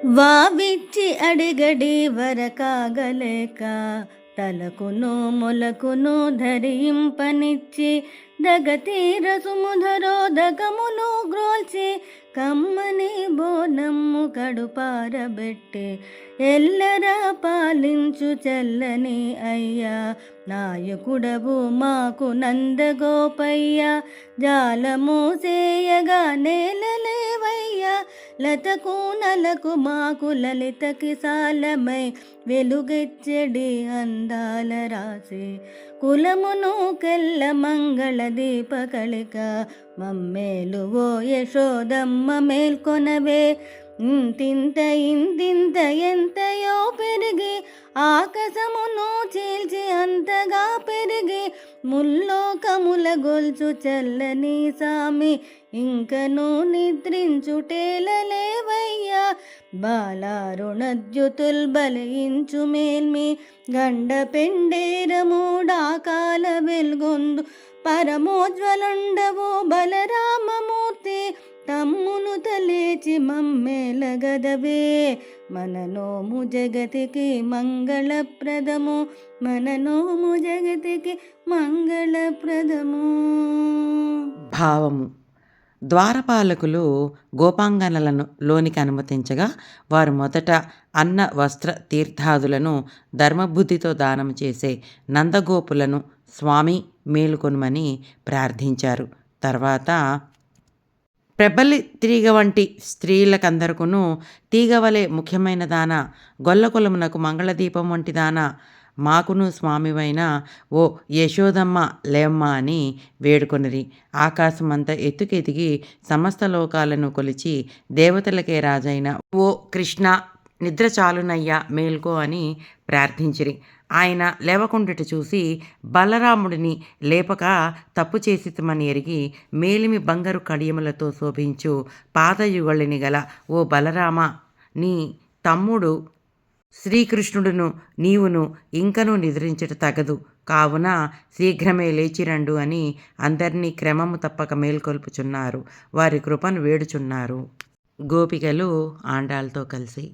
వావిచ్చి అడిగడి వరకాగలేక తలకును మొలకును ధరింపనిచ్చి దగతీర సుముధరోదకమును గ్రోల్చి కమ్మని బోనమ్ము కడుపారబెట్టి ఎల్లరా పాలించు చెల్లని అయ్యా నాయకుడవు మాకు నందగోపయ్య జాలము చేయగా నేలలేవయ్యా లతకు నలకు మాకు లలితకి సాలమై వెలుగెచ్చడి అందాల రాసి కులమును కెల్ల మంగళ దీపకళిక మమ్మేలు ఓ యశోదమ్మ మేల్కొనవే ఇంతింత ఇంతింత ఎంతయో పెరిగి ఆకాశమును చీల్చి అంతగా పెరిగి ముల్లోకముల గొల్చు చల్లని సామి ఇంకను నిద్రించుటేలలేవయ్యా బాలారుణద్యుతుల్ బలయించు మేల్మి గండ పెండేరమూడాకాల వెల్గొందు పరమోజ్వలండవో బలరామమూర్తి తమ్మును తలేచి మమ్మేలగదవే మననోము జగతికి మంగళప్రదము మననోము జగతికి మంగళప్రదము. భావము. ద్వారపాలకులు గోపాంగనలను లోనికి అనుమతించగా వారు మొదట అన్న వస్త్ర తీర్థాదులను ధర్మబుద్ధితో దానం చేసే నందగోపులను స్వామి మేలుకొనుమని ప్రార్థించారు. తర్వాత ప్రబలి తీగ వంటి స్త్రీలకందరకును తీగవలే ముఖ్యమైన దాన గొల్లకొలమునకు మంగళదీపం వంటి దాన మాకును స్వామివైన ఓ యశోదమ్మ లేమ్మ అని వేడుకొనిరి. ఆకాశమంతా ఎత్తుకెదిగి సమస్త లోకాలను కొలిచి దేవతలకే రాజైన ఓ కృష్ణ నిద్ర చాలునయ్యా మేల్కో అని ప్రార్థించిరి. ఆయన లేవకుండుట చూసి బలరాముడిని లేపక తప్పు చేసితమని ఎరిగి మేలిమి బంగారు కడియములతో శోభించు పాదయుగళిని గల ఓ బలరామ, నీ తమ్ముడు శ్రీకృష్ణుడును నీవును ఇంకనూ నిద్రించట తగదు, కావున శీఘ్రమే లేచిరండు అని అందరినీ క్రమము తప్పక మేల్కొల్పుచున్నారు. వారి కృపను వేడుచున్నారు. గోపికలు ఆండాళ్ళతో కలిసి